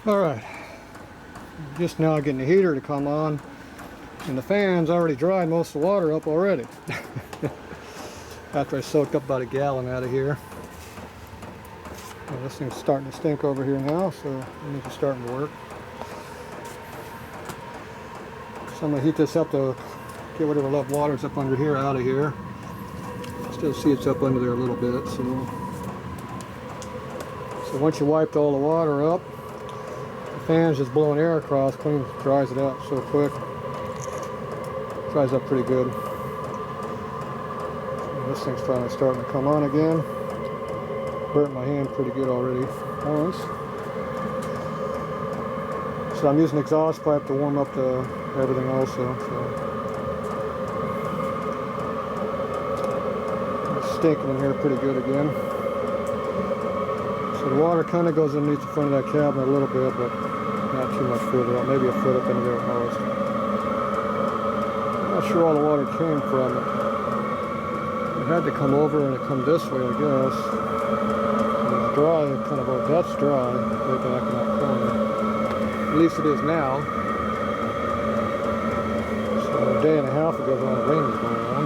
Alright, just now getting the heater to come on, and the fan's already dried most of the water up already. After I soaked up about a gallon out of here. Well, this thing's starting to stink over here now, so it needs to start to work. So I'm going to heat this up to get whatever left water's up under here out of here. Still see it's up under there a little bit, so once you wiped all the water up, the fan's just blowing air across, dries it up so quick. Dries up pretty good. And this thing's finally starting to come on again. Burnt my hand pretty good already once. So I'm using exhaust pipe to warm up everything also. It's stinking in here pretty good again. So the water kind of goes underneath the front of that cabinet a little bit, but not too much further up, maybe a foot up into there at most. I'm not sure all the water came from it. It had to come over and it come this way, I guess. It's dry, kind of, oh, that's dry, way back in that corner. At least it is now. So a day and a half ago when the rain was going on.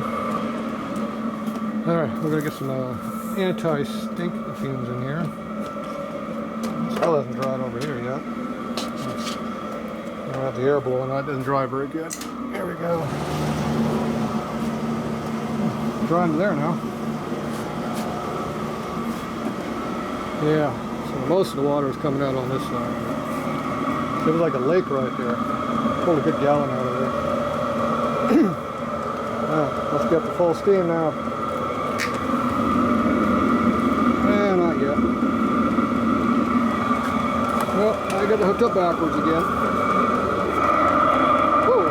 Alright, we're going to get some anti-stink fumes in here. Still hasn't dried over here yet. I don't have the air blowing on it, doesn't dry very good. There we go. Drying to there now. Yeah, so most of the water is coming out on this side. It was like a lake right there. Pulled a good gallon out of there. Let's get to full steam now. Not yet. Well, I got it hooked up backwards again. Whoa,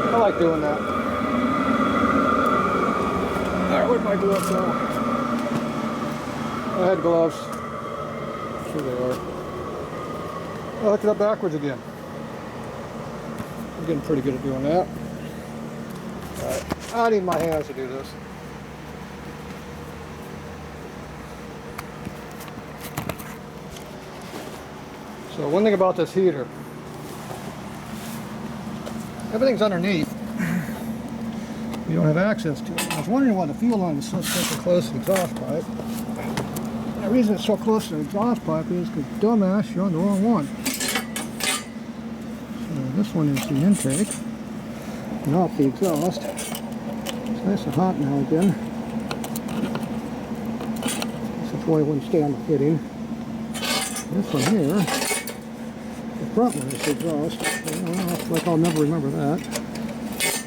I like doing that. Alright, where'd my gloves go? I had gloves. Here they are. I hooked it up backwards again. I'm getting pretty good at doing that. Alright, I need my hands to do this. So one thing about this heater, everything's underneath. You don't have access to it. I was wondering why the fuel line is so close to the exhaust pipe. And the reason it's so close to the exhaust pipe is because, dumbass, you're on the wrong one. So this one is the intake, not the exhaust. It's nice and hot now again. That's why it wouldn't stay on the fitting. This one here, the front one is the exhaust. Well, like I'll never remember that.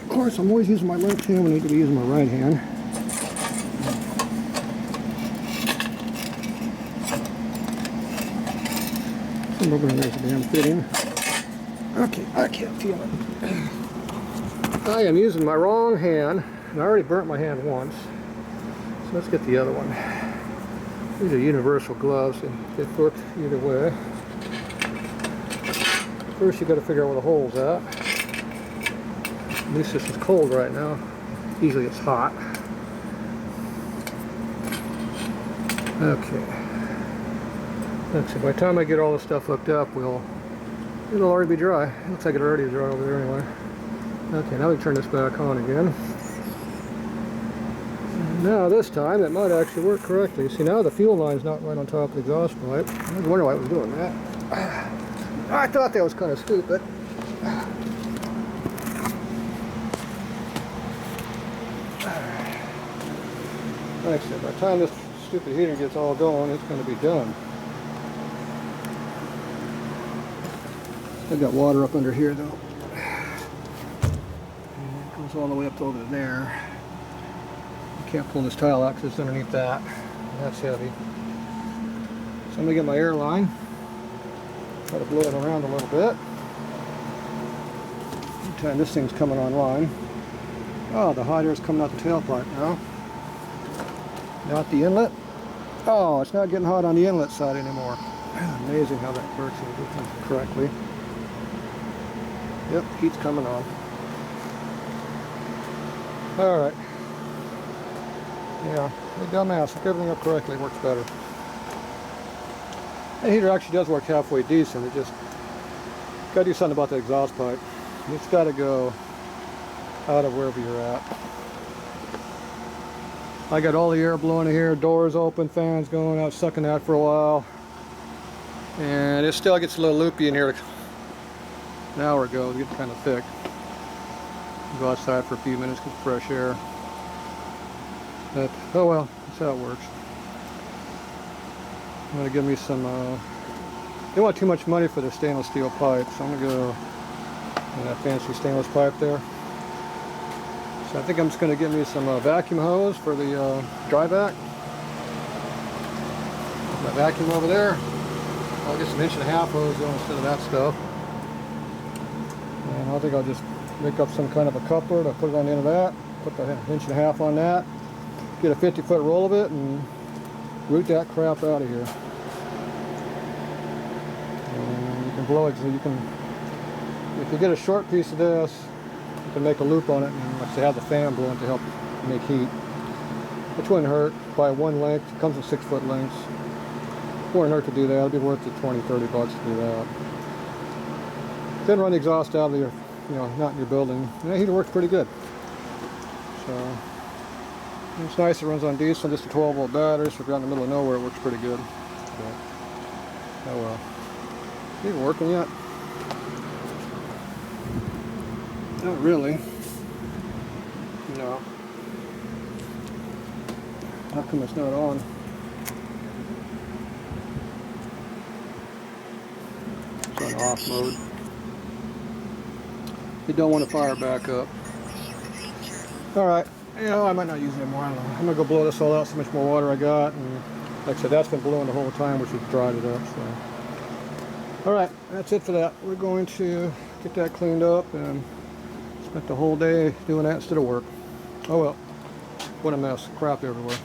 Of course, I'm always using my left hand when I need to be using my right hand. Some over there's a damn fitting. Okay, I can't feel it. I am using my wrong hand, and I already burnt my hand once. So let's get the other one. These are universal gloves, and they fit either way. First, you got to figure out where the hole's at. At least this is cold right now. Usually it's hot. Okay. Let's see. By the time I get all this stuff hooked up, it'll already be dry. Looks like it already is dry over there anyway. Okay, now we turn this back on again. Now this time it might actually work correctly. See, now the fuel line's not right on top of the exhaust pipe. I was wondering why it was doing that. I thought that was kind of stupid. Like I said, by the time this stupid heater gets all going, it's going to be done. I've got water up under here though. And it goes all the way up over there. Can't pull this tile out because it's underneath that. That's heavy. So I'm going to get my air line. Try to blow it around a little bit. Anytime this thing's coming online. Oh, the hot air is coming out the tailpipe now. Not the inlet. Oh, it's not getting hot on the inlet side anymore. Amazing how that works when you do things correctly. Yep, heat's coming on. Alright. Yeah, the dumbass, hook everything up correctly, works better. The heater actually does work halfway decent. It just got to do something about the exhaust pipe. It's got to go out of wherever you're at. I got all the air blowing in here, doors open, fans going. I was sucking that for a while, and it still gets a little loopy in here. An hour ago, it gets kind of thick. Go outside for a few minutes, get fresh air. But, oh well, that's how it works. I'm gonna give me some. They want too much money for the stainless steel pipe, so I'm gonna go in that fancy stainless pipe there. So I think I'm just gonna get me some vacuum hose for the dry vac. That vacuum over there. I'll get some 1.5" hose though instead of that stuff. And I think I'll just make up some kind of a coupler to put it on the end of that. Put the 1.5" on that. Get a 50-foot roll of it and root that crap out of here. And you can blow it so you can, if you get a short piece of this, you can make a loop on it and like I say, have the fan blowing to help make heat. Which wouldn't hurt. By one length, it comes with 6-foot lengths. Wouldn't hurt to do that. It'd be worth the $20-30 to do that. Then run the exhaust out of your, not in your building. And that heater works pretty good. So it's nice. It runs on diesel, just a 12-volt battery. So if you're out in the middle of nowhere, it works pretty good. But, oh well. Is it working yet? Not really. No. How come it's not on? It's on off mode. You don't want to fire back up. Alright, I might not use it anymore. I don't know. I'm going to go blow this all out, so much more water I got. And like I said, that's been blowing the whole time, which has dried it up. So, alright, that's it for that. We're going to get that cleaned up and spent the whole day doing that instead of work. Oh well, what a mess. Crap everywhere.